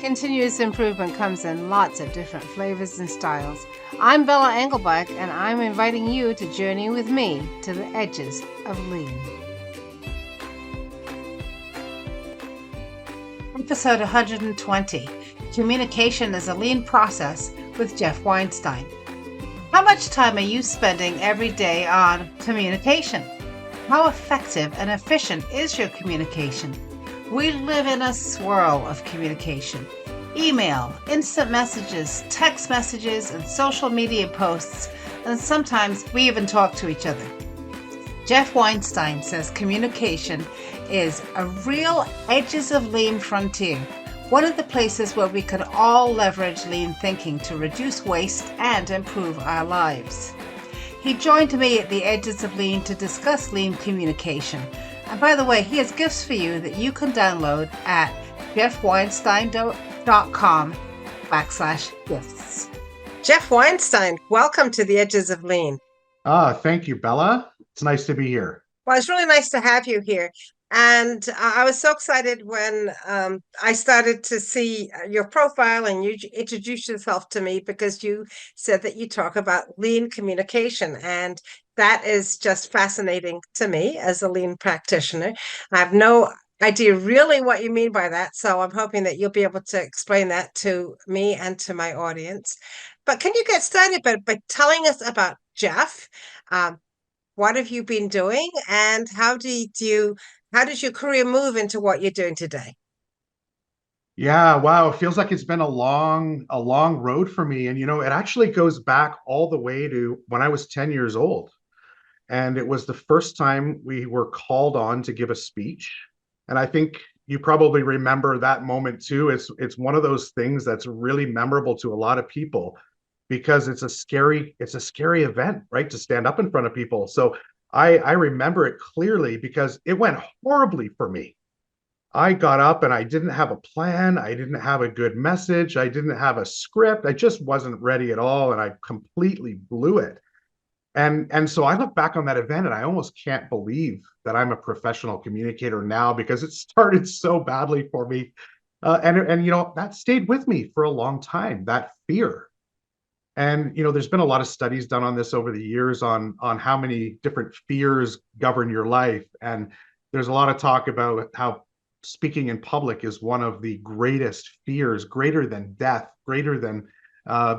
Continuous improvement comes in lots of different flavors and styles. I'm Bella Engelbach, and I'm inviting you to journey with me to the edges of lean. Episode 120, Communication is a Lean Process with Geoff Weinstein. How much time are you spending every day on communication? How effective and efficient is your communication? We live in a swirl of communication. Email, instant messages, text messages, and social media posts, and sometimes we even talk to each other. Geoff Weinstein says communication is a real edges of lean frontier, one of the places where we can all leverage lean thinking to reduce waste and improve our lives. He joined me at the edges of lean to discuss lean communication. And by the way, he has gifts for you that you can download at geoffweinstein.com/gifts. Geoff Weinstein, welcome to the Edges of Lean. Thank you, Bella. It's nice to be here. Well, it's really nice to have you here. And I was so excited when I started to see your profile and you introduced yourself to me because you said that you talk about lean communication. And that is just fascinating to me as a lean practitioner. I have no idea really what you mean by that. So I'm hoping that you'll be able to explain that to me and to my audience. But can you get started by telling us about Geoff? What have you been doing and how does your career move into what you're doing today? Yeah, wow. It feels like it's been a long road for me. And, it actually goes back all the way to when I was 10 years old. And it was the first time we were called on to give a speech. And I think you probably remember that moment too. It's one of those things that's really memorable to a lot of people because it's a scary event, right? To stand up in front of people. So I remember it clearly because it went horribly for me. I got up and I didn't have a plan. I didn't have a good message. I didn't have a script. I just wasn't ready at all. And I completely blew it. And so I look back on that event and I almost can't believe that I'm a professional communicator now because it started so badly for me. And that stayed with me for a long time, that fear. And there's been a lot of studies done on this over the years on how many different fears govern your life. And there's a lot of talk about how speaking in public is one of the greatest fears, greater than death, greater than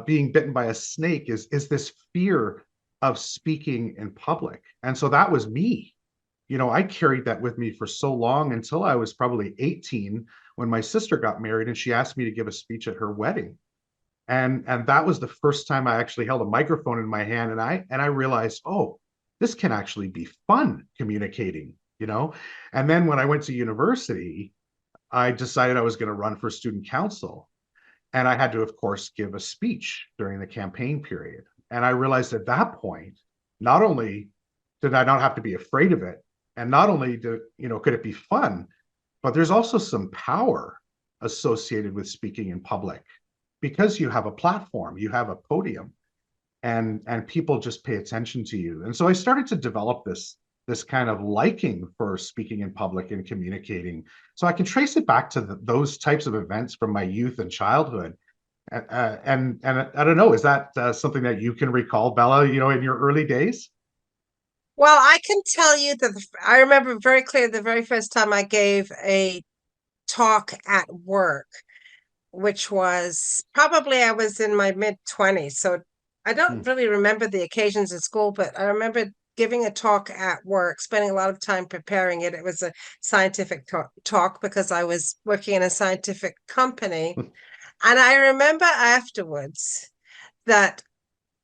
being bitten by a snake, is this fear of speaking in public. And so that was me. I carried that with me for so long until I was probably 18 when my sister got married and she asked me to give a speech at her wedding. And that was the first time I actually held a microphone in my hand, and I realized, oh, this can actually be fun communicating, And then when I went to university, I decided I was going to run for student council. And I had to, of course, give a speech during the campaign period. And I realized at that point, not only did I not have to be afraid of it, and not only could it be fun, but there's also some power associated with speaking in public. Because you have a platform, you have a podium, and people just pay attention to you. And so I started to develop this kind of liking for speaking in public and communicating. So I can trace it back to those types of events from my youth and childhood. And I don't know, is that something that you can recall, Bella, in your early days? Well, I can tell you that I remember very clearly the very first time I gave a talk at work, which was probably I was in my mid-20s. So I don't really remember the occasions at school, but I remember giving a talk at work, spending a lot of time preparing it. It was a scientific talk because I was working in a scientific company. And I remember afterwards that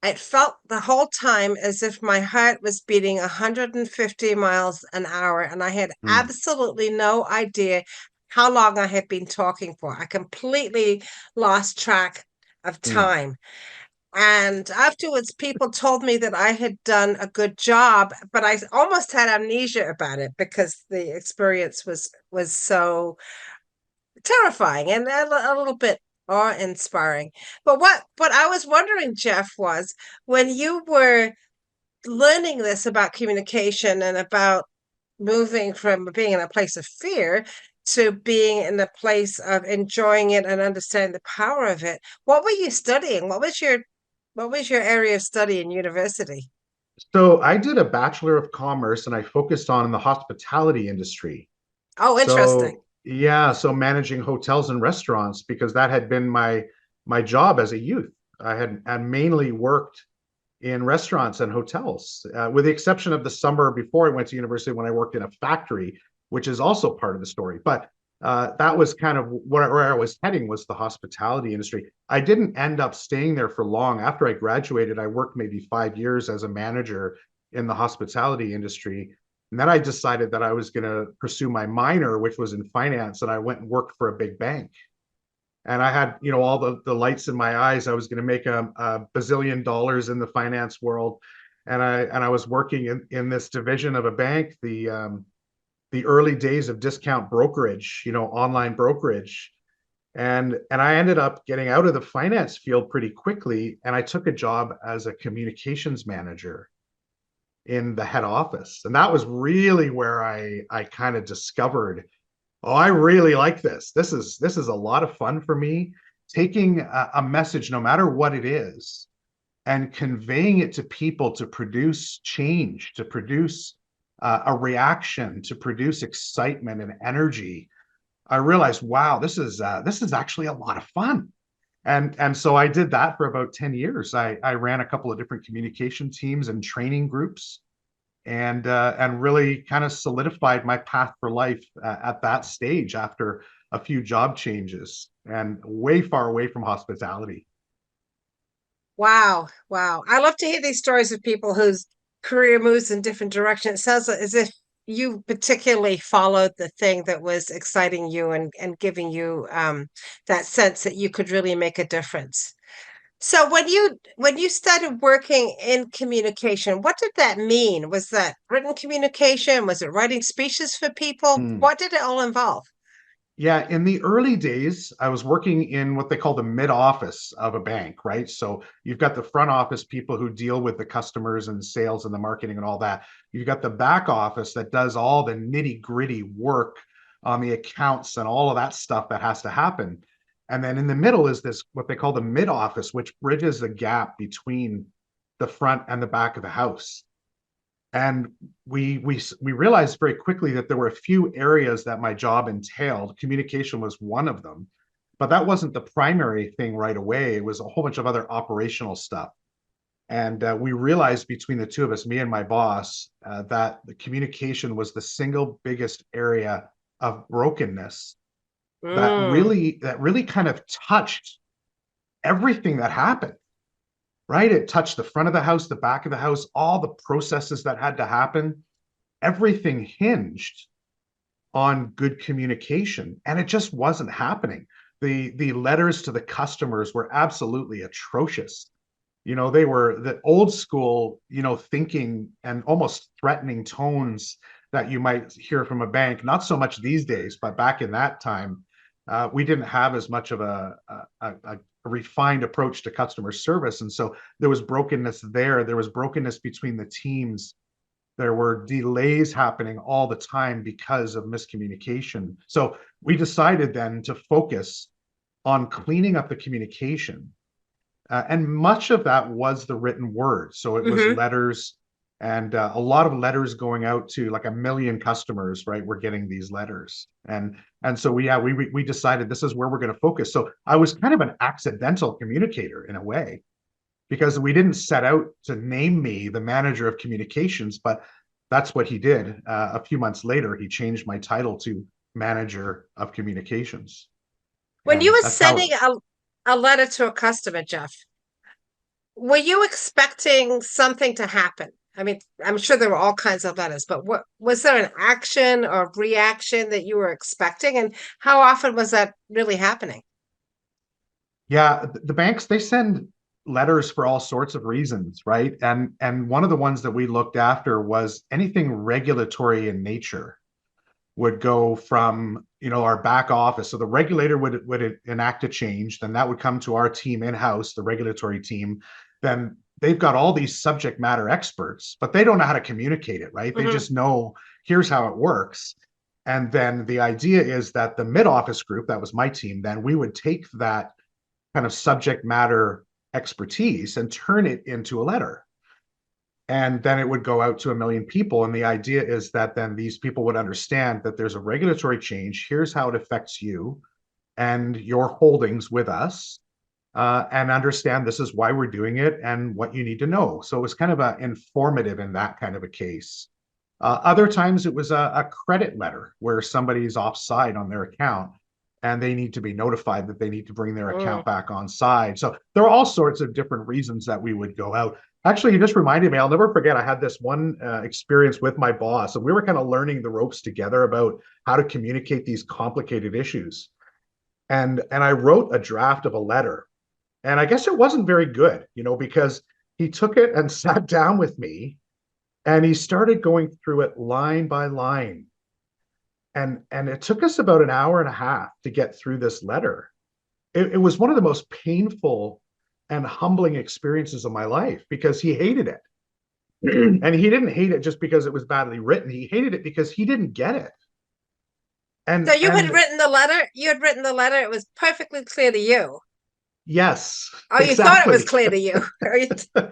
it felt the whole time as if my heart was beating 150 miles an hour, and I had absolutely no idea how long I had been talking for. I completely lost track of time. And afterwards, people told me that I had done a good job, but I almost had amnesia about it because the experience was so terrifying and a little bit awe-inspiring. But what I was wondering, Geoff, was when you were learning this about communication and about moving from being in a place of fear to being in a place of enjoying it and understanding the power of it. What were you studying? What was your area of study in university? So I did a Bachelor of Commerce and I focused on the hospitality industry. Oh, interesting. So yeah, so managing hotels and restaurants because that had been my job as a youth. I mainly worked in restaurants and hotels, with the exception of the summer before I went to university when I worked in a factory, which is also part of the story. But that was kind of where I was heading was the hospitality industry. I didn't end up staying there for long. After I graduated, I worked maybe 5 years as a manager in the hospitality industry. And then I decided that I was going to pursue my minor, which was in finance, and I went and worked for a big bank. And I had, all the lights in my eyes. I was going to make a bazillion dollars in the finance world, and I was working in this division of a bank, the early days of discount brokerage, online brokerage, and I ended up getting out of the finance field pretty quickly, and I took a job as a communications manager in the head office, and that was really where I kind of discovered, oh, I really like this. This is a lot of fun for me. Taking a message, no matter what it is, and conveying it to people to produce change, to produce a reaction, to produce excitement and energy. I realized, wow, this is actually a lot of fun. And so I did that for about 10 years. I ran a couple of different communication teams and training groups, and really kind of solidified my path for life at that stage after a few job changes and way far away from hospitality. Wow, wow. I love to hear these stories of people whose career moves in different directions. It sounds as if you particularly followed the thing that was exciting you and giving you that sense that you could really make a difference. So when you started working in communication, what did that mean? Was that written communication? Was it writing speeches for people? Mm. What did it all involve? Yeah, in the early days, I was working in what they call the mid office of a bank, right? So you've got the front office people who deal with the customers and sales and the marketing and all that. You've got the back office that does all the nitty gritty work on the accounts and all of that stuff that has to happen. And then in the middle is this, what they call the mid office, which bridges the gap between the front and the back of the house. And we realized very quickly that there were a few areas that my job entailed. Communication was one of them, but that wasn't the primary thing right away. It was a whole bunch of other operational stuff. And we realized between the two of us, me and my boss, that the communication was the single biggest area of brokenness Mm, that really kind of touched everything that happened, right? It touched the front of the house, the back of the house, all the processes that had to happen. Everything hinged on good communication, and it just wasn't happening. The letters to the customers were absolutely atrocious. They were the old school, thinking and almost threatening tones that you might hear from a bank. Not so much these days, but back in that time, we didn't have as much of a refined approach to customer service, and so there was brokenness there. There was brokenness between the teams. There were delays happening all the time because of miscommunication. So we decided then to focus on cleaning up the communication. And much of that was the written word. So it was hmm. letters, and a lot of letters going out to like 1 million customers, right? We're getting these letters. And so we decided this is where we're going to focus. So I was kind of an accidental communicator in a way, because we didn't set out to name me the manager of communications, but that's what he did. A few months later, he changed my title to manager of communications. When you And were that's how sending a letter to a customer, Geoff, were you expecting something to happen? I mean, I'm sure there were all kinds of letters, but what was there an action or reaction that you were expecting? And how often was that really happening? yeah, the banks, they send letters for all sorts of reasons, right? And one of the ones that we looked after was anything regulatory in nature would go from, our back office. So the regulator would enact a change, then that would come to our team in-house, the regulatory team. Then they've got all these subject matter experts, but they don't know how to communicate it, right? They Hmm. just know here's how it works. And then the idea is that the mid office group, that was my team, then we would take that kind of subject matter expertise and turn it into a letter. And then it would go out to a million people. And the idea is that then these people would understand that there's a regulatory change. Here's how it affects you and your holdings with us, and understand this is why we're doing it and what you need to know. So it was kind of informative in that kind of a case. Other times it was a credit letter where somebody's offside on their account and they need to be notified that they need to bring their Mm. account back on side. So there are all sorts of different reasons that we would go out. Actually, you just reminded me, I'll never forget, I had this one experience with my boss, and we were kind of learning the ropes together about how to communicate these complicated issues. And I wrote a draft of a letter. And I guess it wasn't very good, because he took it and sat down with me and he started going through it line by line. And it took us about an hour and a half to get through this letter. It was one of the most painful and humbling experiences of my life because he hated it. And he didn't hate it just because it was badly written. He hated it because he didn't get it. So And you had and written the letter. You had written the letter. It was perfectly clear to you. yes, Oh, you thought it was exactly. clear to you.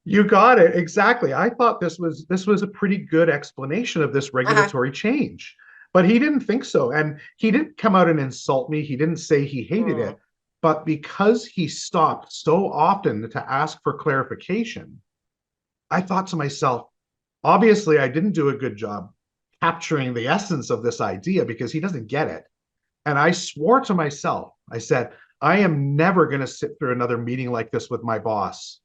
You got it. Exactly. I thought this was a pretty good explanation of this Uh-huh. regulatory change. But he didn't think so. And he didn't come out and insult me. He didn't say he hated Mm. it. But because he stopped so often to ask for clarification, I thought to myself, obviously, I didn't do a good job capturing the essence of this idea because he doesn't get it. And I swore to myself, I said, I am never going to sit through another meeting like this with my boss.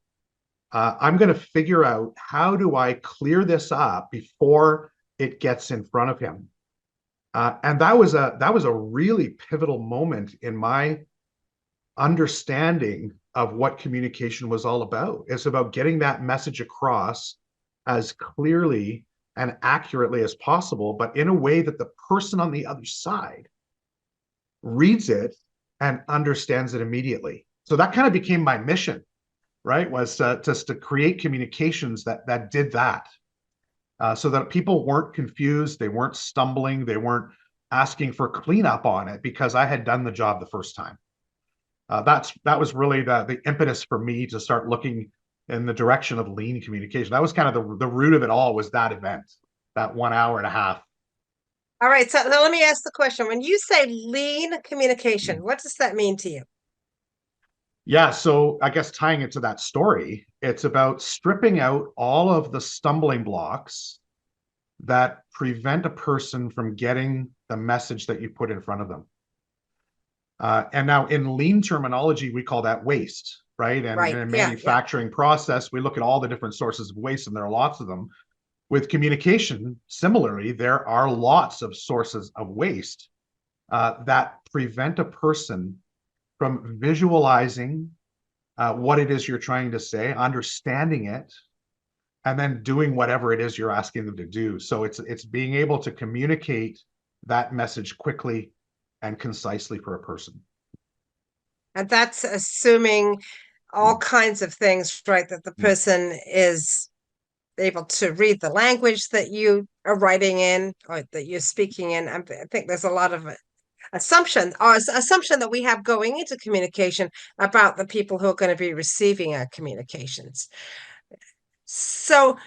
I'm going to figure out how do I clear this up before it gets in front of him. And that was a really pivotal moment in my understanding of what communication was all about. It's about getting that message across as clearly and accurately as possible, but in a way that the person on the other side reads it and understands it immediately. So that kind of became my mission, right? Was just to create communications that did that, so that people weren't confused, they weren't stumbling, they weren't asking for cleanup on it because I had done the job the first time. That was really the impetus for me to start looking in the direction of lean communication. That was kind of the root of it all, was that event, that 1 hour and a half. All right. So let me ask the question. When you say lean communication, what does that mean to you? Yeah, so I guess tying it to that story, it's about stripping out all of the stumbling blocks that prevent a person from getting the message that you put in front of them. And now in lean terminology, we call that waste, right? And in Right. a Yeah. Yeah. manufacturing process, we look at all the different sources of waste, and there are lots of them. With communication, similarly, there are lots of sources of waste that prevent a person from visualizing what it is you're trying to say, understanding it, and then doing whatever it is you're asking them to do. So it's being able to communicate that message quickly and concisely for a person. And that's assuming all Mm, kinds of things, right? That the mm. person is able to read the language that you are writing in or that you're speaking in. I think there's a lot of assumption that we have going into communication about the people who are going to be receiving our communications. So,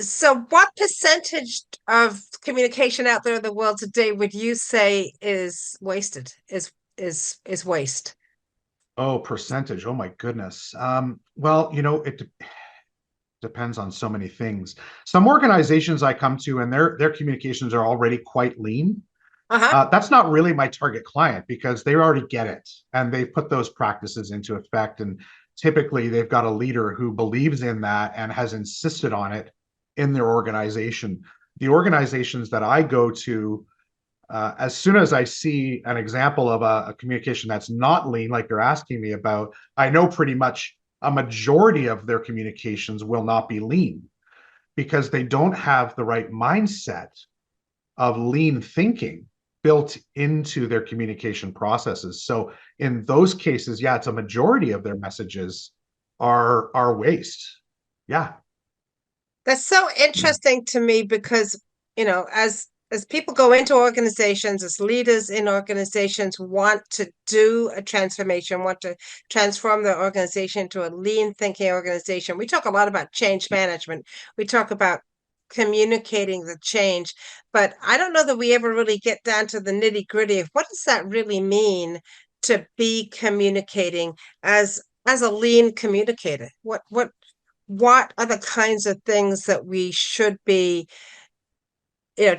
so what percentage of communication out there in the world today would you say is wasted? Is waste? Oh, percentage. Oh my goodness. Well, it depends on so many things. Some organizations I come to and their communications are already quite lean. Uh-huh. That's not really my target client because they already get it and they put those practices into effect. And typically they've got a leader who believes in that and has insisted on it in their organization. The organizations that I go to, as soon as I see an example of a communication that's not lean, like they're asking me about, I know pretty much a majority of their communications will not be lean because they don't have the right mindset of lean thinking built into their communication processes. So in those cases, yeah, it's a majority of their messages are waste. Yeah. That's so interesting to me because, as as people go into organizations, as leaders in organizations want to do a transformation, want to transform their organization into a lean thinking organization. We talk a lot about change management. We talk about communicating the change, but I don't know that we ever really get down to the nitty gritty of what does that really mean to be communicating as a lean communicator? What are the kinds of things that we should be,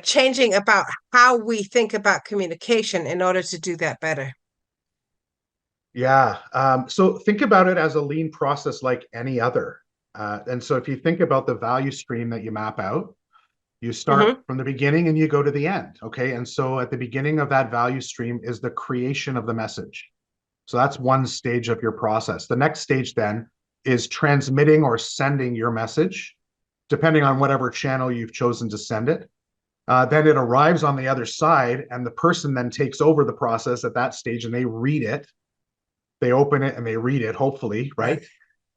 changing about how we think about communication in order to do that better? Yeah. So think about it as a lean process like any other. And so if you think about the value stream that you map out, you start Hmm. from the beginning and you go to the end. Okay. And so at the beginning of that value stream is the creation of the message. So that's one stage of your process. The next stage then is transmitting or sending your message, depending on whatever channel you've chosen to send it. Then it arrives on the other side, and the person then takes over the process at that stage and they read it. They open it and they read it, hopefully, Right. right?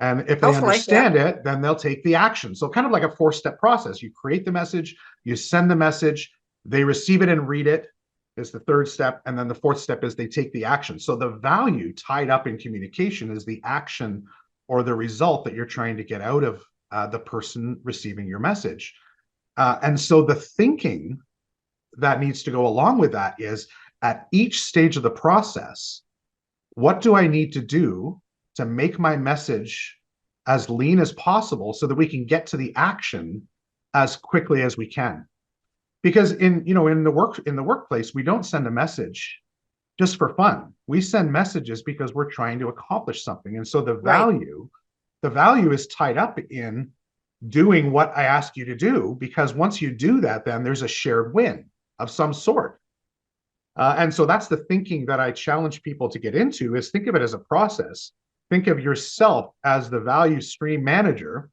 And if they Hopefully, yeah. understand it, then they'll take the action. So, kind of like a four-step process. You create the message, you send the message, they receive it and read it, is the third step. And then the fourth step is they take the action. So, the value tied up in communication is the action or the result that you're trying to get out of the person receiving your message. And so, the thinking that needs to go along with that is at each stage of the process, what do I need to do to make my message as lean as possible so that we can get to the action as quickly as we can? Because in the workplace, we don't send a message just for fun. We send messages because we're trying to accomplish something. And so Right. the value is tied up in doing what I ask you to do, because once you do that, then there's a shared win of some sort. And so that's the thinking that I challenge people to get into, is think of it as a process. Think of yourself as the value stream manager.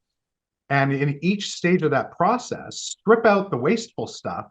And in each stage of that process, strip out the wasteful stuff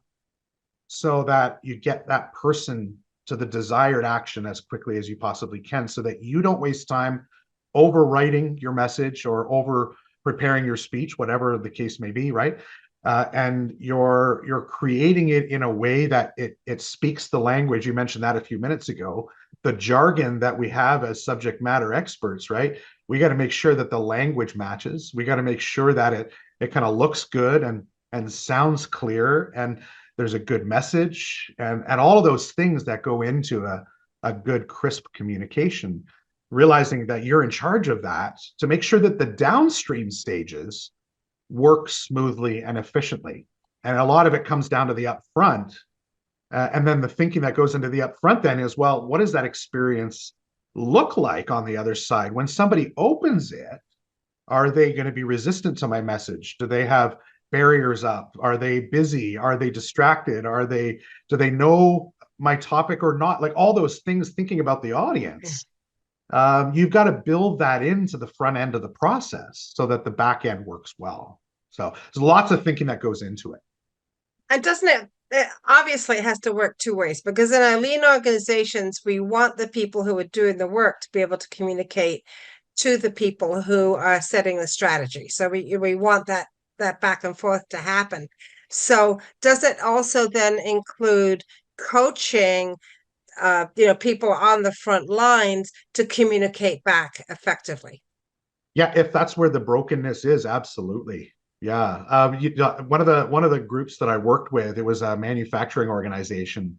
so that you get that person to the desired action as quickly as you possibly can, so that you don't waste time overwriting your message or over preparing your speech, whatever the case may be, right? And you're creating it in a way that it speaks the language. You mentioned that a few minutes ago, the jargon that we have as subject matter experts, right? We got to make sure that the language matches. We got to make sure that it kind of looks good and sounds clear, and there's a good message, and all of those things that go into a good crisp communication. Realizing that you're in charge of that to make sure that the downstream stages work smoothly and efficiently. And a lot of it comes down to the upfront. And then the thinking that goes into the upfront then is, well, what does that experience look like on the other side? When somebody opens it, are they going to be resistant to my message? Do they have barriers up? Are they busy? Are they distracted? Do they know my topic or not? Like all those things, thinking about the audience. You've got to build that into the front end of the process so that the back end works well. So there's lots of thinking that goes into it. And doesn't it obviously it has to work two ways, because in our lean organizations, we want the people who are doing the work to be able to communicate to the people who are setting the strategy. So we want that back and forth to happen. So does it also then include coaching people on the front lines to communicate back effectively? Yeah, if that's where the brokenness is, absolutely. Yeah, one of the groups that I worked with, it was a manufacturing organization,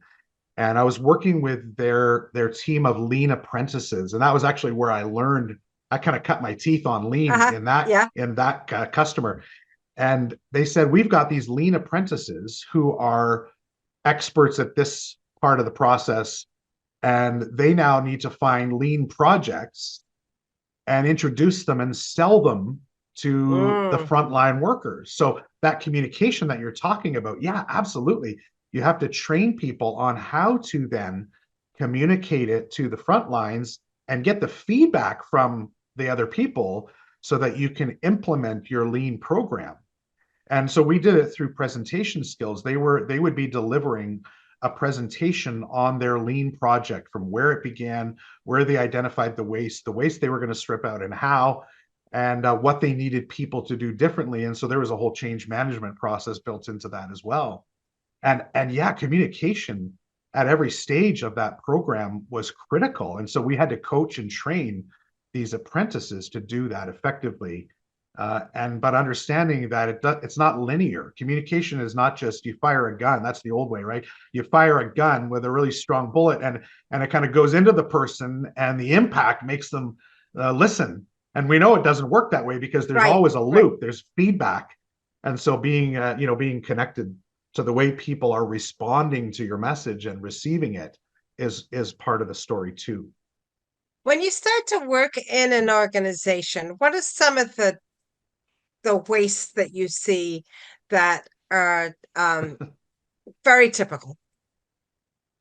and I was working with their team of lean apprentices, and that was actually where I learned. I kind of cut my teeth on lean Uh-huh. Yeah. in that customer. And they said, we've got these lean apprentices who are experts at this part of the process, and they now need to find lean projects and introduce them and sell them to the Mm. frontline workers. So that communication that you're talking about, yeah, absolutely. You have to train people on how to then communicate it to the front lines and get the feedback from the other people so that you can implement your lean program. And so we did it through presentation skills. They would be delivering a presentation on their lean project, from where it began, where they identified the waste they were going to strip out, and how, and what they needed people to do differently. And so there was a whole change management process built into that as well. And yeah, communication at every stage of that program was critical. And so we had to coach and train these apprentices to do that effectively. And but understanding that it's not linear. Communication is not just you fire a gun. That's the old way, right? You fire a gun with a really strong bullet, and it kind of goes into the person, and the impact makes them listen. And we know it doesn't work that way because there's Right, always a right. loop. There's feedback, and so being connected to the way people are responding to your message and receiving it is part of the story too. When you start to work in an organization, what are some of the wastes that you see that are very typical?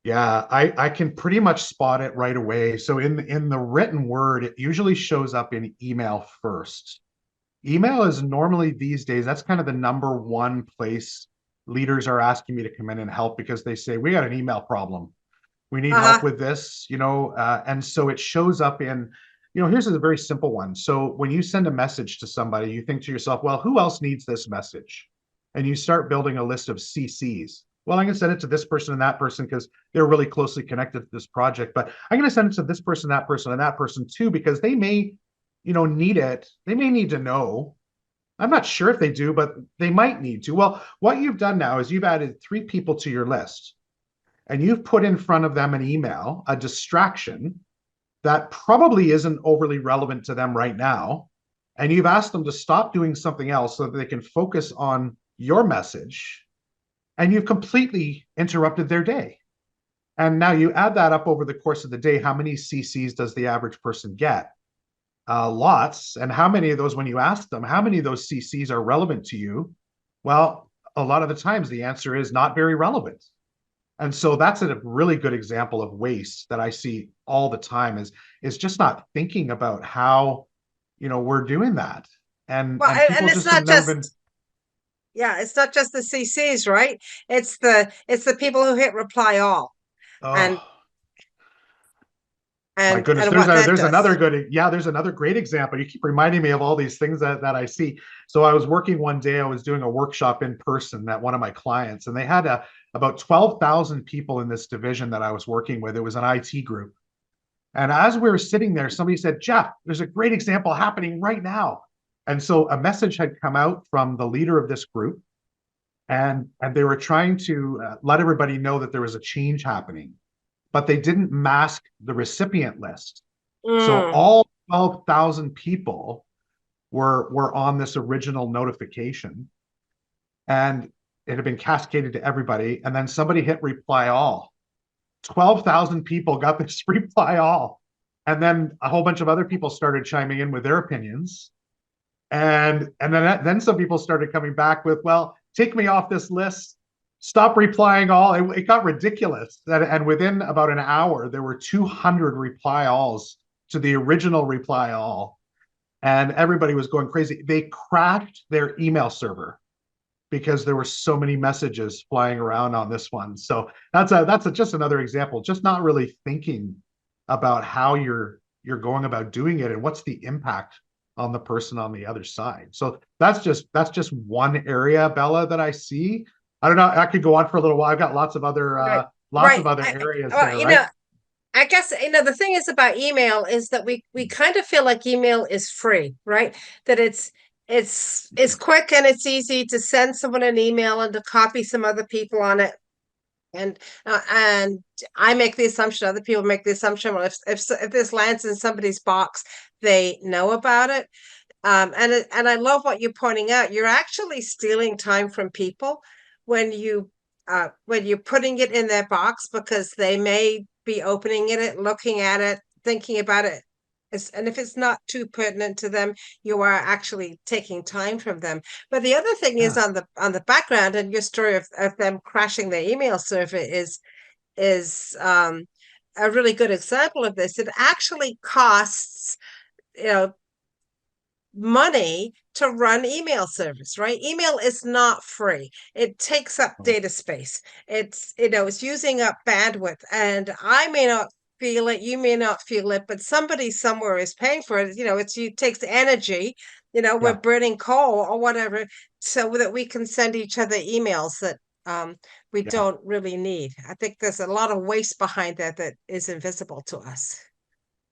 Yeah, I can pretty much spot it right away. So in the written word, it usually shows up in email first. Email is normally these days, that's kind of the number one place leaders are asking me to come in and help because they say, we got an email problem. We need help Uh-huh. with this, and so it shows up in, here's a very simple one. So when you send a message to somebody, you think to yourself, well, who else needs this message? And you start building a list of CCs. Well, I'm going to send it to this person and that person because they're really closely connected to this project. But I'm going to send it to this person, that person, and that person too, because they may, need it. They may need to know. I'm not sure if they do, but they might need to. Well, what you've done now is you've added three people to your list and you've put in front of them an email, a distraction that probably isn't overly relevant to them right now. And you've asked them to stop doing something else so that they can focus on your message. And you've completely interrupted their day. And now you add that up over the course of the day. How many CCs does the average person get? Lots. And how many of those, when you ask them, how many of those CCs are relevant to you? Well, a lot of the times the answer is not very relevant. And so that's a really good example of waste that I see all the time is just not thinking about how, we're doing that. And Well, and and people it's just have not never been, just yeah, it's not just the CCs, right? It's the people who hit reply all and oh, my and goodness, and there's what a that there's another does. good, yeah, there's another great example. You keep reminding me of all these things that I see. So I was working one day, I was doing a workshop in person at one of my clients, and they had about 12,000 people in this division that I was working with. It was an IT group. And as we were sitting there, somebody said, Geoff, there's a great example happening right now. And so a message had come out from the leader of this group, and they were trying to let everybody know that there was a change happening, but they didn't mask the recipient list. So Mm. all 12,000 people were on this original notification, and it had been cascaded to everybody. And then somebody hit reply all. 12,000 people got this reply all. And then a whole bunch of other people started chiming in with their opinions. And then some people started coming back with, well, take me off this list. Stop replying all. It got ridiculous. And within about an hour, there were 200 reply alls to the original reply all. And everybody was going crazy. They crashed their email server because there were so many messages flying around on this one. So just another example, just not really thinking about how you're going about doing it and what's the impact on the person on the other side. So that's just one area, Bella, that I see. I don't know. I could go on for a little while. I've got Right. lots of Right. other areas Well, there, right? I guess the thing is about email is that we kind of feel like email is free, right? That it's quick and it's easy to send someone an email and to copy some other people on it. And I make the assumption, other people make the assumption, well, if this lands in somebody's box, they know about it. And I love what you're pointing out. You're actually stealing time from people when you're putting it in their box because they may be opening it, looking at it, thinking about it. And if it's not too pertinent to them, you are actually taking time from them. But the other thing is Yeah. on the background, and your story of them crashing their email server is a really good example of this. It actually costs you know money to run email service, right? Email is not free. It takes up Oh, data space. It's using up bandwidth, and I may not feel it, you may not feel it, but somebody somewhere is paying for it. It takes energy. We're yeah. burning coal or whatever so that we can send each other emails we Yeah. don't really need. I think there's a lot of waste behind that that is invisible to us.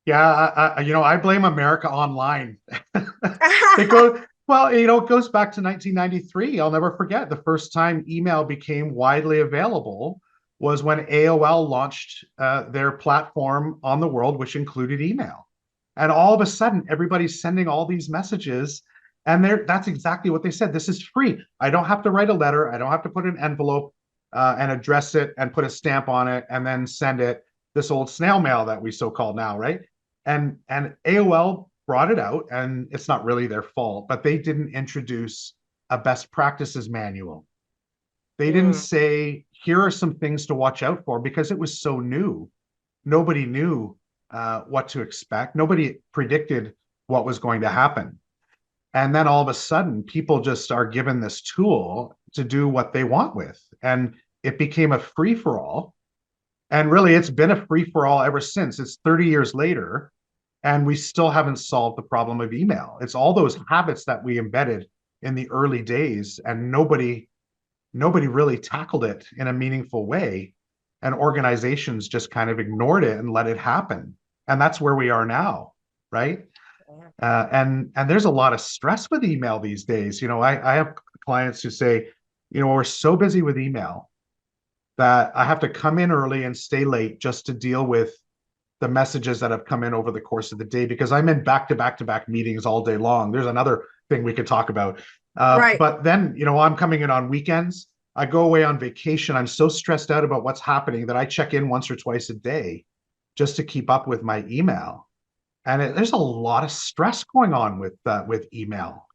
Yeah, I blame America Online. It goes well, it goes back to 1993. I'll never forget the first time email became widely available was when AOL launched their platform on the world, which included email. And all of a sudden, everybody's sending all these messages, and that's exactly what they said. This is free. I don't have to write a letter. I don't have to put an envelope and address it and put a stamp on it and then send it. This old snail mail that we so call now, right? And AOL brought it out, and it's not really their fault, but they didn't introduce a best practices manual. They didn't Mm, say, here are some things to watch out for because it was so new. Nobody knew what to expect. Nobody predicted what was going to happen. And then all of a sudden, people just are given this tool to do what they want with. And it became a free for all. And really, it's been a free for all ever since. It's 30 years later, and we still haven't solved the problem of email. It's all those habits that we embedded in the early days, and nobody really tackled it in a meaningful way. And organizations just kind of ignored it and let it happen. And that's where we are now, right? yeah. And there's a lot of stress with email these days. I have clients who say, we're so busy with email that I have to come in early and stay late just to deal with the messages that have come in over the course of the day because I'm in back to back to back meetings all day long. There's another thing we could talk about. Right. But then, I'm coming in on weekends. I go away on vacation. I'm so stressed out about what's happening that I check in once or twice a day just to keep up with my email. And there's a lot of stress going on with email.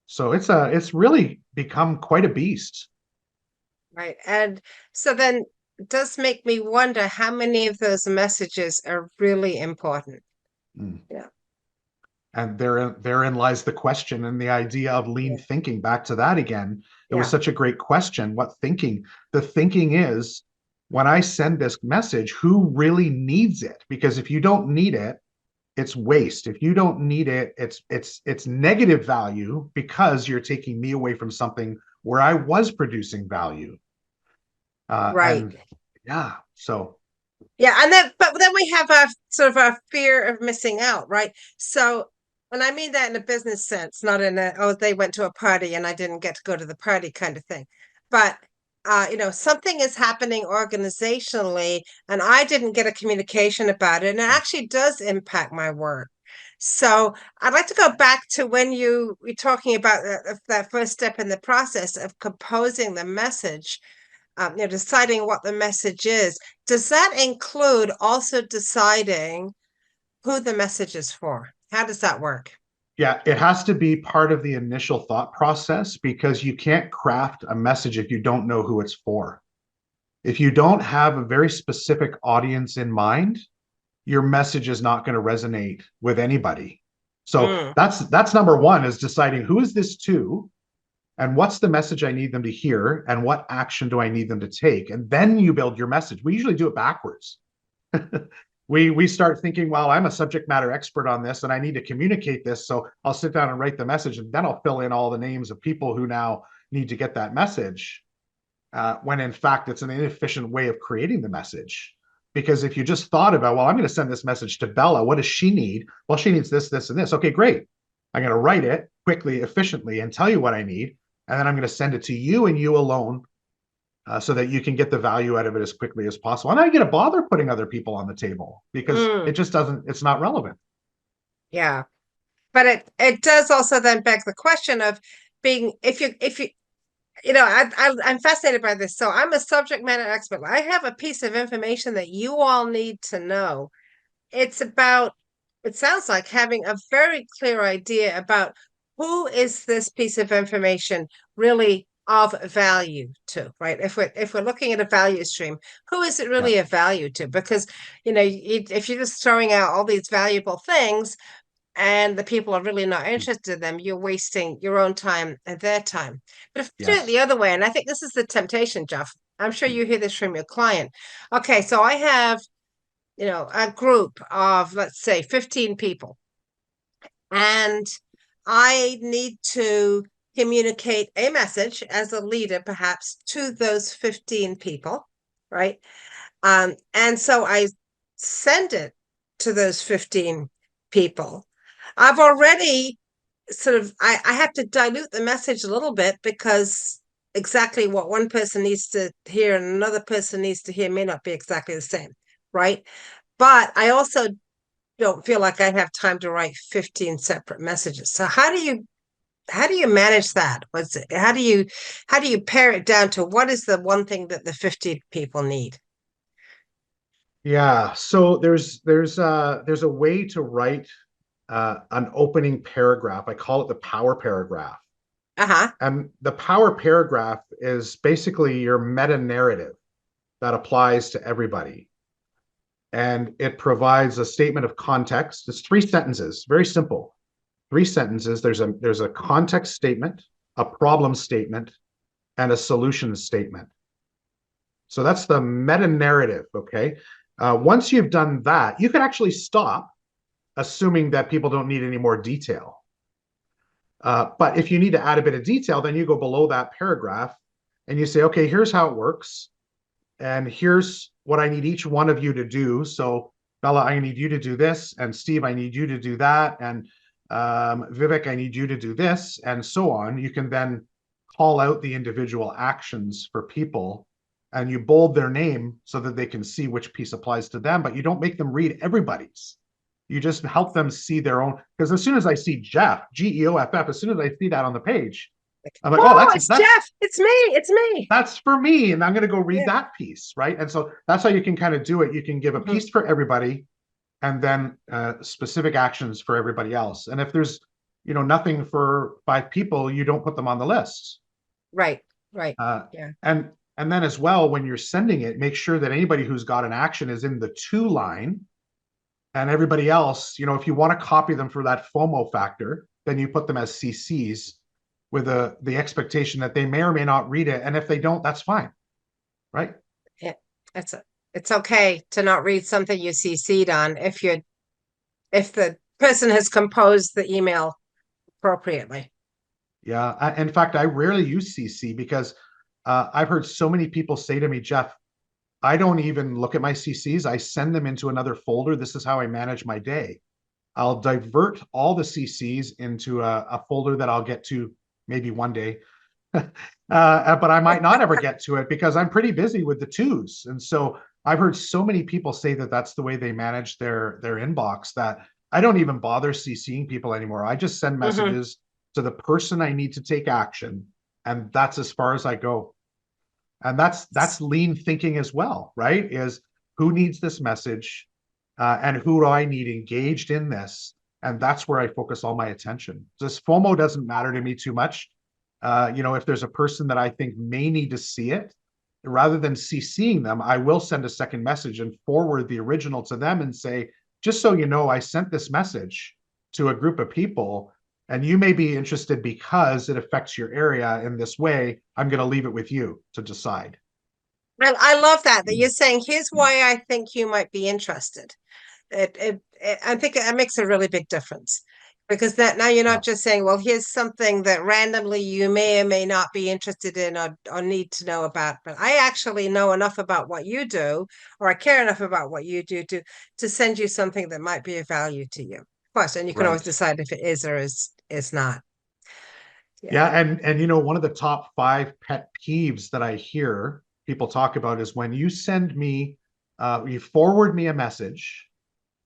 So it's really become quite a beast. Right. And so then it does make me wonder how many of those messages are really important. Mm. Yeah. And therein lies the question and the idea of lean Yeah. thinking. Back to that again, it was Yeah. such a great question. What thinking? The thinking is when I send this message, who really needs it? Because if you don't need it, it's waste. If you don't need it, it's negative value because you're taking me away from something where I was producing value. Right. And yeah, so Yeah. And then, but then we have a sort of a fear of missing out, right? So, and I mean that in a business sense, not in a, oh, they went to a party and I didn't get to go to the party kind of thing. But, something is happening organizationally and I didn't get a communication about it. And it actually does impact my work. So I'd like to go back to when you were talking about that first step in the process of composing the message, deciding what the message is. Does that include also deciding who the message is for? How does that work? yeah, it has to be part of the initial thought process because you can't craft a message if you don't know who it's for. If you don't have a very specific audience in mind, your message is not going to resonate with anybody. So Mm, that's number one is deciding who is this to and what's the message I need them to hear and what action do I need them to take? And then you build your message. We usually do it backwards. We start thinking, well, I'm a subject matter expert on this and I need to communicate this. So I'll sit down and write the message and then I'll fill in all the names of people who now need to get that message. When in fact, it's an inefficient way of creating the message. Because if you just thought about, well, I'm going to send this message to Bella, what does she need? Well, she needs this, this, and this. Okay, great. I'm going to write it quickly, efficiently, and tell you what I need. And then I'm going to send it to you and you alone so that you can get the value out of it as quickly as possible. And I get to bother putting other people on the table because it mm, just doesn't, it's not relevant. yeah. But it does also then beg the question of being if you I'm fascinated by this. So I'm a subject matter expert. I have a piece of information that you all need to know. It's about, it sounds like having a very clear idea about who is this piece of information really of value to, right? If we're looking at a value stream, who is it Yeah. really of value to? Because if you're just throwing out all these valuable things and the people are really not interested in them, you're wasting your own time and their time. But if you do it Yes. the other way, and I think this is the temptation, Geoff, I'm sure you hear this from your client. Okay, so I have a group of, let's say, 15 people, and I need to communicate a message as a leader, perhaps to those 15 people, right? And so I send it to those 15 people. I've already I have to dilute the message a little bit because exactly what one person needs to hear and another person needs to hear may not be exactly the same, right? But I also don't feel like I have time to write 15 separate messages. So how do you manage that? What's it, how do you pare it down to what is the one thing that the 50 people need? Yeah, so there's a way to write an opening paragraph. I call it the power paragraph. Uh-huh. And the power paragraph is basically your meta narrative that applies to everybody. And it provides a statement of context. It's three sentences, very simple. Three sentences. There's a context statement, a problem statement, and a solution statement. So that's the meta narrative. Okay. Once you've done that, you can actually stop, assuming that people don't need any more detail. But if you need to add a bit of detail, then you go below that paragraph and you say, okay, here's how it works. And here's what I need each one of you to do. So, Bella, I need you to do this. And Steve, I need you to do that. And Vivek, I need you to do this, and so on. You can then call out the individual actions for people and you bold their name so that they can see which piece applies to them, but you don't make them read everybody's. You just help them see their own. Because as soon as I see Geoff, Geoff, as soon as I see that on the page, I'm like, oh, Oh, that's it's that's Geoff. It's me. It's me. that's for me, and I'm going to go read Yeah. that piece, right? And so that's how you can kind of do it. You can give a Mhm. piece for everybody, and then specific actions for everybody else. And if there's, nothing for five people, you don't put them on the list. Right. Right. Uh, Yeah. and then as well, when you're sending it, make sure that anybody who's got an action is in the to line, and everybody else, if you want to copy them for that FOMO factor, then you put them as CCs with the expectation that they may or may not read it. And if they don't, that's fine, right? Yeah. It's okay to not read something you CC'd on if the person has composed the email appropriately. Yeah. In fact, I rarely use CC because I've heard so many people say to me, Geoff, I don't even look at my CCs. I send them into another folder. This is how I manage my day. I'll divert all the CCs into a folder that I'll get to maybe one day. But I might not ever get to it because I'm pretty busy with the twos. And so I've heard so many people say that that's the way they manage their inbox, that I don't even bother CCing people anymore. I just send Hmm. messages to the person I need to take action, and that's as far as I go. And that's lean thinking as well, right? Is who needs this message, and who do I need engaged in this? And that's where I focus all my attention. This FOMO doesn't matter to me too much. If there's a person that I think may need to see it, rather than CCing them, I will send a second message and forward the original to them and say, just so you know, I sent this message to a group of people, and you may be interested because it affects your area in this way. I'm going to leave it with you to decide. I love that you're saying, here's why I think you might be interested. I think it makes a really big difference because that now you're Yeah. not just saying, well, here's something that randomly you may or may not be interested in or need to know about, but I actually know enough about what you do, or I care enough about what you do to send you something that might be of value to you. Of course, and you can always Right. decide if it is or is not. Yeah, Yeah. and one of the top five pet peeves that I hear people talk about is when you forward me a message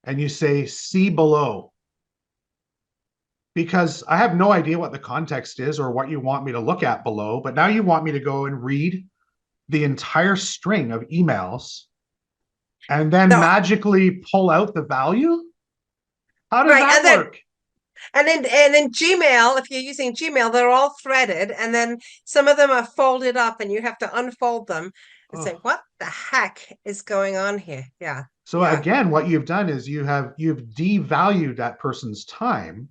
and you say see below, because I have no idea what the context is or what you want me to look at below, but now you want me to go and read the entire string of emails and then So magically pull out the value? How does right, that work? and in Gmail, if you're using Gmail, they're all threaded, and then some of them are folded up, and you have to unfold them and say, Oh. "What the heck is going on here?" Yeah, So yeah. again, what you've done is you've devalued that person's time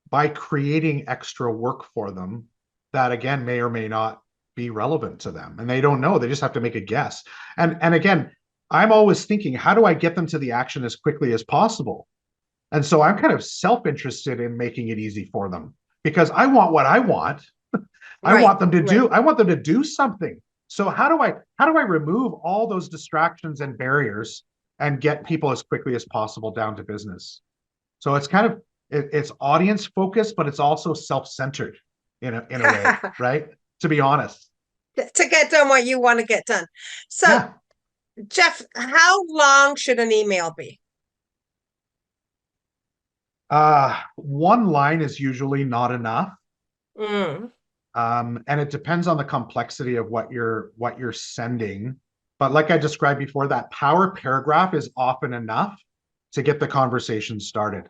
by creating extra work for them that again may or may not be relevant to them, and they don't know. They just have to make a guess. And again, I'm always thinking, how do I get them to the action as quickly as possible? And so I'm kind of self-interested in making it easy for them because I want what I want, Right, right. I want them to do something. So how do I remove all those distractions and barriers and get people as quickly as possible down to business? So it's kind of it's audience focused, but it's also self-centered in a way, right? To be honest. To get done what you want to get done. So, Yeah. Geoff, how long should an email be? One line is usually not enough. Mm, And it depends on the complexity of what you're sending. But like I described before, that power paragraph is often enough to get the conversation started.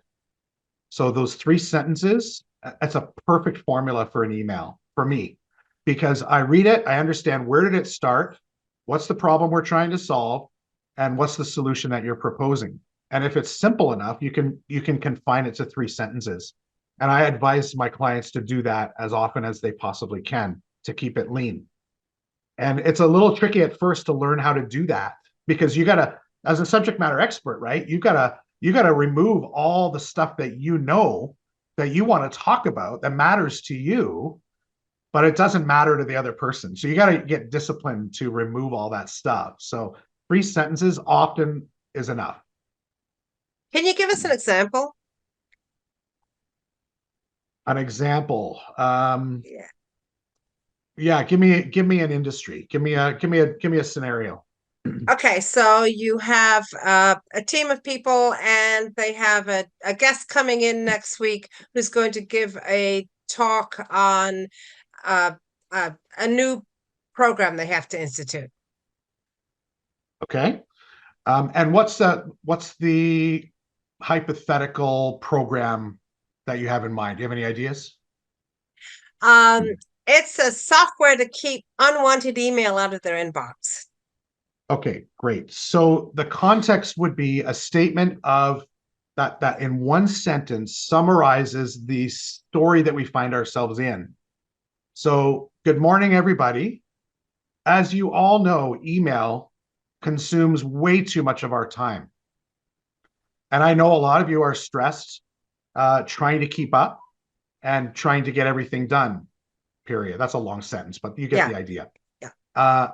So those three sentences, that's a perfect formula for an email for me, because I read it, I understand where did it start, what's the problem we're trying to solve, and what's the solution that you're proposing. And if it's simple enough, you can confine it to three sentences. And I advise my clients to do that as often as they possibly can to keep it lean. And it's a little tricky at first to learn how to do that because you got to, as a subject matter expert, right? You got to remove all the stuff that you know that you want to talk about that matters to you, but it doesn't matter to the other person. So you got to get disciplined to remove all that stuff. So three sentences often is enough. can you give us an example? An example. Yeah. Yeah, give me an industry. Give me a scenario. Okay, so you have a team of people, and they have a guest coming in next week who's going to give a talk on uh, a new program they have to institute. Okay. And what's the hypothetical program that you have in mind? Do you have any ideas? Um, it's a software to keep unwanted email out of their inbox. Okay, great. So the context would be a statement of that in one sentence summarizes the story that we find ourselves in. So, good morning, everybody. As you all know, email consumes way too much of our time. And I know a lot of you are stressed trying to keep up and trying to get everything done, period. That's a long sentence, but you get Yeah, the idea. yeah. Uh,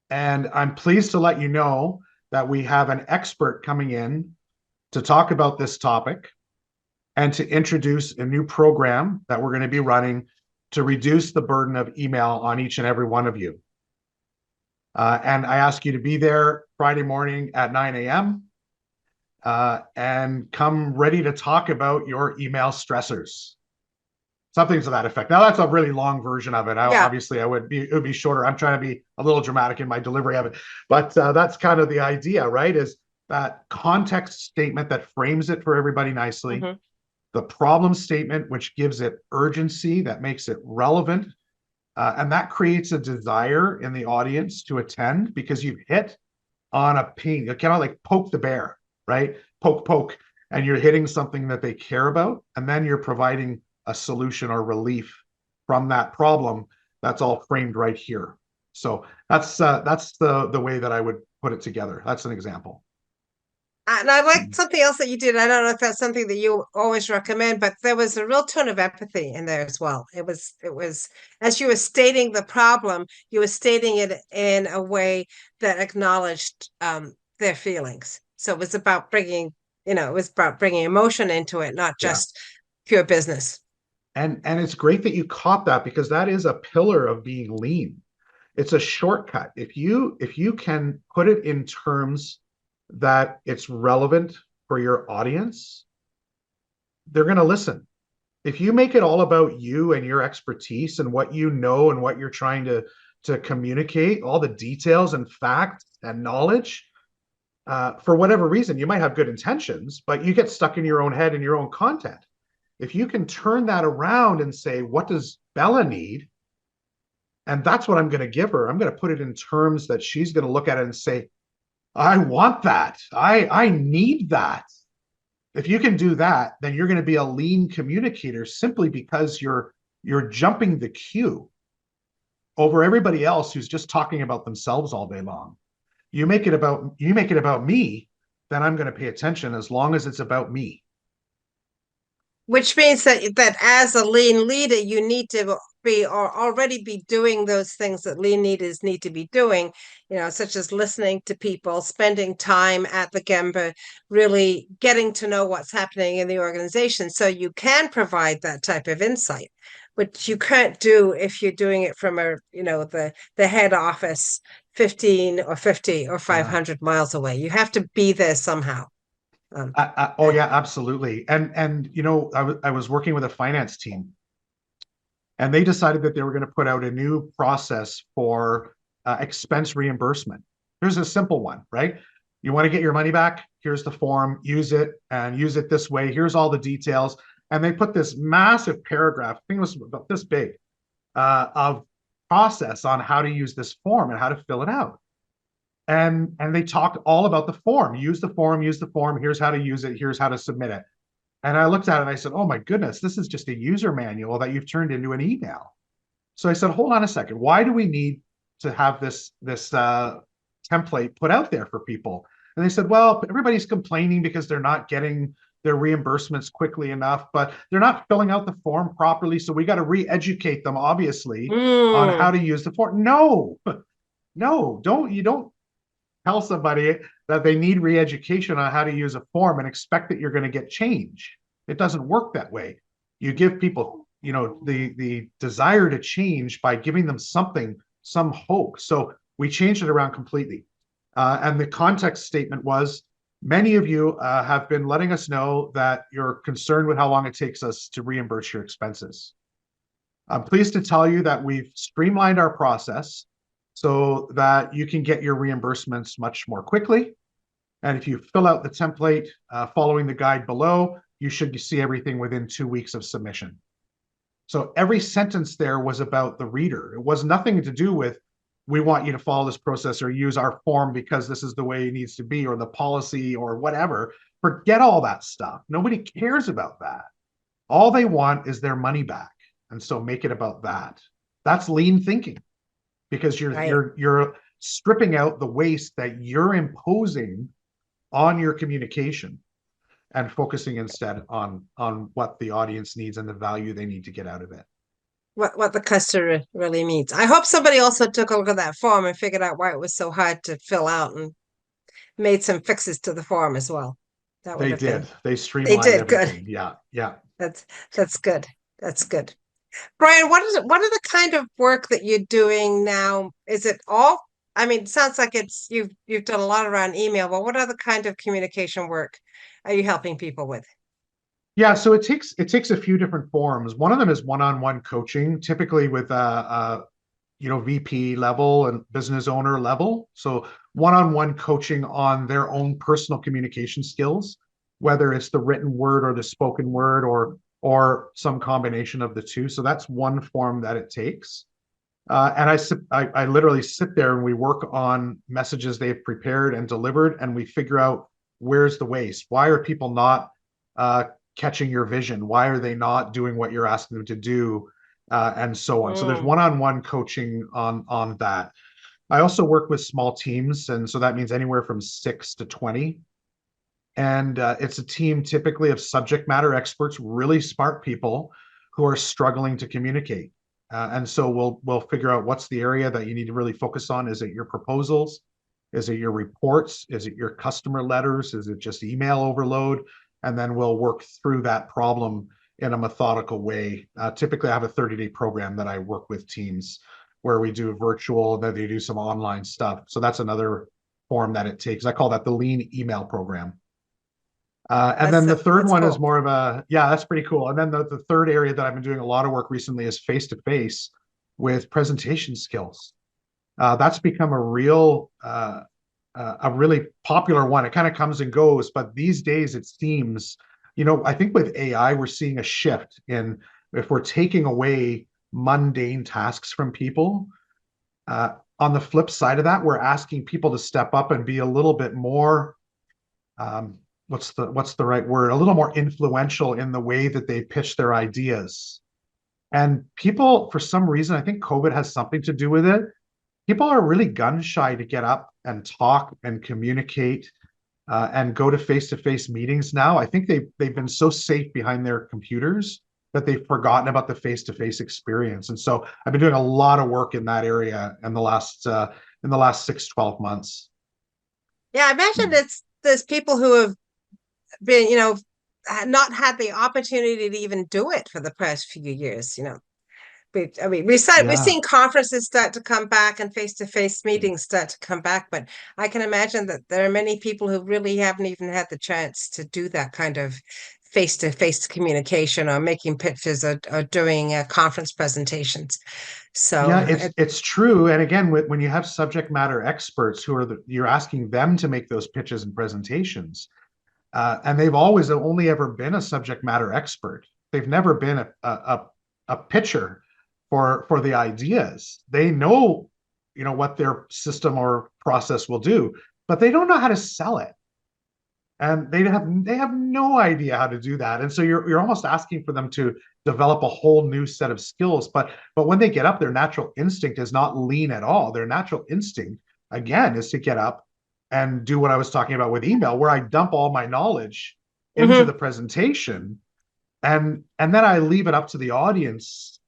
and I'm pleased to let you know that we have an expert coming in to talk about this topic and to introduce a new program that we're going to be running to reduce the burden of email on each and every one of you. And I ask you to be there Friday morning at 9 a.m. And come ready to talk about your email stressors. Something to that effect. Now that's a really long version of it. Yeah. Obviously, it would be shorter. I'm trying to be a little dramatic in my delivery of it, but that's kind of the idea, right? Is that context statement that frames it for everybody nicely, Mm-hmm. the problem statement which gives it urgency, that makes it relevant, and that creates a desire in the audience to attend because you've hit on a ping. You kind of like poke the bear, right? Poke, and you're hitting something that they care about, and then you're providing a solution or relief from that problem. That's all framed right here. So that's the way that I would put it together. That's an example. And I like something else that you did. I don't know if that's something that you always recommend, but there was a real tone of empathy in there as well. It was as you were stating the problem, you were stating it in a way that acknowledged their feelings. So it was about bringing, it was about bringing emotion into it, not Yeah. just pure business. And it's great that you caught that because that is a pillar of being lean. It's a shortcut. If you can put it in terms that it's relevant for your audience, they're going to listen. If you make it all about you and your expertise and what you know and what you're trying to communicate, all the details and facts and knowledge, for whatever reason, you might have good intentions, but you get stuck in your own head and your own content. If you can turn that around and say, what does Bella need? And that's what I'm going to give her. I'm going to put it in terms that she's going to look at it and say, I want that. I need that. If you can do that, then you're going to be a lean communicator simply because you're jumping the queue over everybody else who's just talking about themselves all day long. You make it about me, then I'm going to pay attention as long as it's about me. which means that as a lean leader, you need to be or already be doing those things that lean leaders need to be doing, such as listening to people, spending time at the Gemba, really getting to know what's happening in the organization, so you can provide that type of insight, which you can't do if you're doing it from the head office 15 or 50 or Yeah. 500 miles away. You have to be there somehow. Oh yeah, absolutely. And I was working with a finance team, and they decided that they were going to put out a new process for expense reimbursement. Here's a simple one, right? You want to get your money back? Here's the form. Use it and use it this way. Here's all the details. And they put this massive paragraph, I think it was about this big, of process on how to use this form and how to fill it out. And they talked all about the form. Use the form, use the form. Here's how to use it. Here's how to submit it. And I looked at it and I said, oh my goodness, this is just a user manual that you've turned into an email. So I said, hold on a second. Why do we need to have this template put out there for people? And they said, well, everybody's complaining because they're not getting their reimbursements quickly enough, but they're not filling out the form properly. So we got to re-educate them, obviously, on how Mm, to use the form. No, no, you don't tell somebody that they need re-education on how to use a form and expect that you're going to get change. It doesn't work that way. You give people, the desire to change by giving them something, some hope. So we changed it around completely. And the context statement was, many of you have been letting us know that you're concerned with how long it takes us to reimburse your expenses. I'm pleased to tell you that we've streamlined our process so that you can get your reimbursements much more quickly. And if you fill out the template following the guide below, you should see everything within 2 weeks of submission. So every sentence there was about the reader. It was nothing to do with, we want you to follow this process or use our form because this is the way it needs to be, or the policy or whatever. Forget all that stuff. Nobody cares about that. All they want is their money back. And so make it about that. That's lean thinking, because you're right. you're you're stripping out the waste that you're imposing on your communication and focusing instead on what the audience needs and the value they need to get out of it. What the customer really means. I hope somebody also took a look at that form and figured out why it was so hard to fill out and made some fixes to the form as well. That would They have did. been, They they streamlined did good. everything. Yeah, yeah. That's that's good. That's good. Brian, what are the kind of work that you're doing now? Is it all? I mean, it sounds like you've done a lot around email, but what other kind of communication work are you helping people with? Yeah, so it takes a few different forms. One of them is one-on-one coaching, typically with VP level and business owner level. So one-on-one coaching on their own personal communication skills, whether it's the written word or the spoken word or some combination of the two. So that's one form that it takes. And I literally sit there and we work on messages they've prepared and delivered, and we figure out where's the waste. Why are people not uh, catching your vision? Why are they not doing what you're asking them to do? And so on. So there's Mm, one-on-one coaching on that. I also work with small teams, and so that means anywhere from 6 to 20. And it's a team typically of subject matter experts, really smart people who are struggling to communicate. And so we'll figure out what's the area that you need to really focus on. Is it your proposals? Is it your reports? Is it your customer letters? Is it just email overload? And then we'll work through that problem in a methodical way. Typically, I have a 30-day program that I work with teams where we do virtual, then they do some online stuff. So that's another form that it takes. I call that the lean email program. And then the third that's one is cool. more of yeah, that's pretty cool. And then the third area that I've been doing a lot of work recently is face to face with presentation skills. That's become a really popular one. It kind of comes and goes, but these days it seems, I think with AI, we're seeing a shift in, if we're taking away mundane tasks from people. On the flip side of that, we're asking people to step up and be a little bit more um, what's the right word? A little more influential in the way that they pitch their ideas. And people, for some reason, I think COVID has something to do with it. People are really gun shy to get up and talk and communicate. and go to face-to-face meetings now. I think they've been so safe behind their computers that they've forgotten about the face-to-face experience. And so I've been doing a lot of work in that area in the last 6-12 months. Yeah, I imagine there's people who have been, not had the opportunity to even do it for the past few years. I mean, we've Yeah. seen conferences start to come back and face-to-face meetings start to come back, but I can imagine that there are many people who really haven't even had the chance to do that kind of face-to-face communication or making pitches or doing conference presentations. So, Yeah, it's true. And again, when you have subject matter experts who are you're asking them to make those pitches and presentations, and they've always only ever been a subject matter expert. They've never been a pitcher for the ideas. They know, what their system or process will do, but they don't know how to sell it. And they have no idea how to do that. And so you're almost asking for them to develop a whole new set of skills. But when they get up, their natural instinct is not lean at all. Their natural instinct, again, is to get up and do what I was talking about with email, where I dump all my knowledge into mhm. the presentation, and then I leave it up to the audience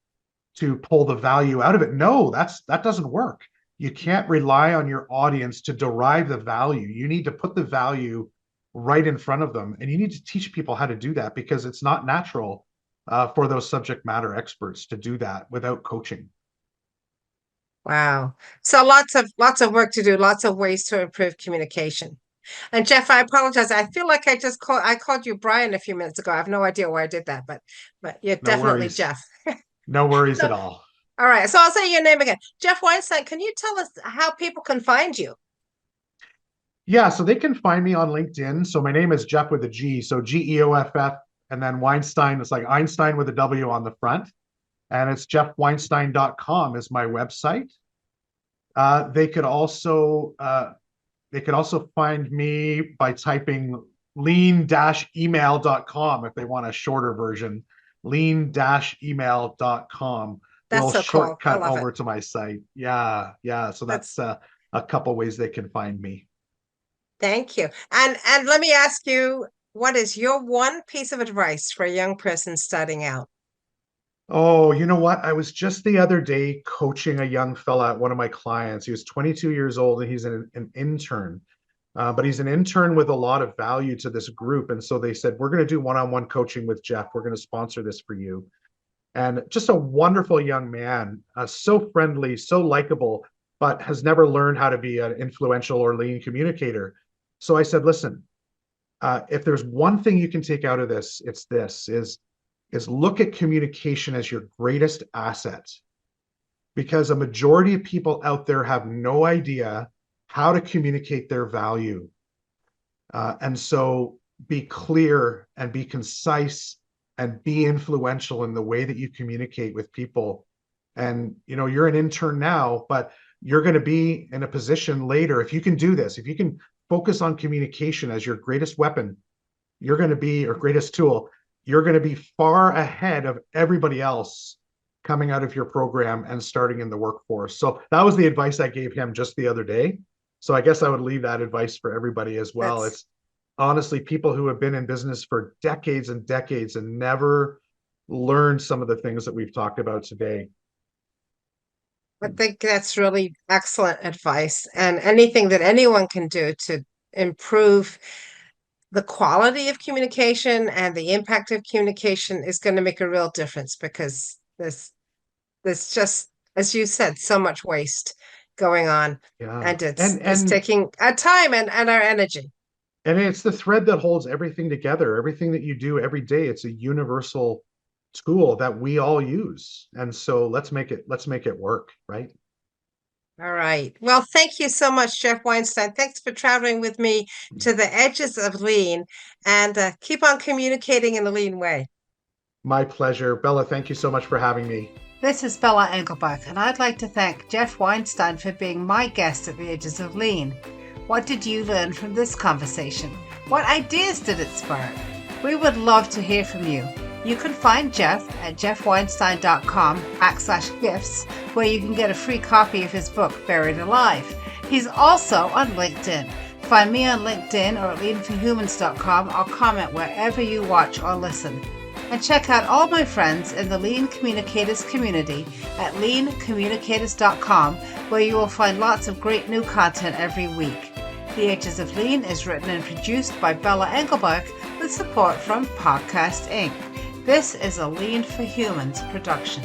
to pull the value out of it. No, that doesn't work. You can't rely on your audience to derive the value. You need to put the value right in front of them, and you need to teach people how to do that, because it's not natural for those subject matter experts to do that without coaching. Wow. So lots of work to do, lots of ways to improve communication. And Geoff, I apologize. I feel like I called you Brian a few minutes ago. I have no idea why I did that, but you're No definitely worries. Geoff. No worries So, at all. all right. So I'll say your name again. Geoff Weinstein, can you tell us how people can find you? Yeah, so they can find me on LinkedIn. So my name is Geoff with a G, so Geoff, and then Weinstein. It's like Einstein with a W on the front, and it's geoffweinstein.com is my website. Uh, they could also uh, they could also find me by typing lean-email.com if they want a shorter version. Lean-email.com That's will so cool. I shortcut love it. over to my site. Yeah, yeah. So That's that's a couple ways they can find me. Thank you. And let me ask you, what is your one piece of advice for a young person starting out? Oh, you know what? I was just the other day coaching a young fella at one of my clients. He was 22 years old and he's an intern. But he's an intern with a lot of value to this group. And so they said, we're going to do one-on-one coaching with Geoff. We're going to sponsor this for you. And just a wonderful young man, so friendly, so likable, but has never learned how to be an influential or lean communicator. So I said, listen, if there's one thing you can take out of this, it's this is look at communication as your greatest asset, because a majority of people out there have no idea how to communicate their value. And so be clear and be concise and be influential in the way that you communicate with people. And you're an intern now, but you're going to be in a position later. If you can do this, if you can focus on communication as your greatest weapon, you're going to be, or greatest tool, you're going to be far ahead of everybody else coming out of your program and starting in the workforce. So that was the advice I gave him just the other day. So I guess I would leave that advice for everybody as well. That's It's honestly people who have been in business for decades and decades and never learned some of the things that we've talked about today. I think that's really excellent advice. And anything that anyone can do to improve the quality of communication and the impact of communication is going to make a real difference because there's just, as you said, so much waste going on. Yeah. And it's And it's and taking our time and our energy. and it's the thread that holds everything together. Everything that you do every day, it's a universal tool that we all use. And so let's make it work, right? All right. Well, thank you so much, Geoff Weinstein. Thanks for traveling with me to the edges of lean and keep on communicating in a lean way. My pleasure. Bella, thank you so much for having me. This is Bella Engelbach, and I'd like to thank Geoff Weinstein for being my guest at the Edges of Lean. What did you learn from this conversation? What ideas did it spark? We would love to hear from you. You can find Geoff at geoffweinstein.com/gifts, where you can get a free copy of his book, Buried Alive. He's also on LinkedIn. Find me on LinkedIn or at leanforhumans.com or comment wherever you watch or listen. And check out all my friends in the Lean Communicators community at leancommunicators.com, where you will find lots of great new content every week. The Ages of Lean is written and produced by Bella Engelberg with support from Podcast Inc. This is a Lean for Humans production.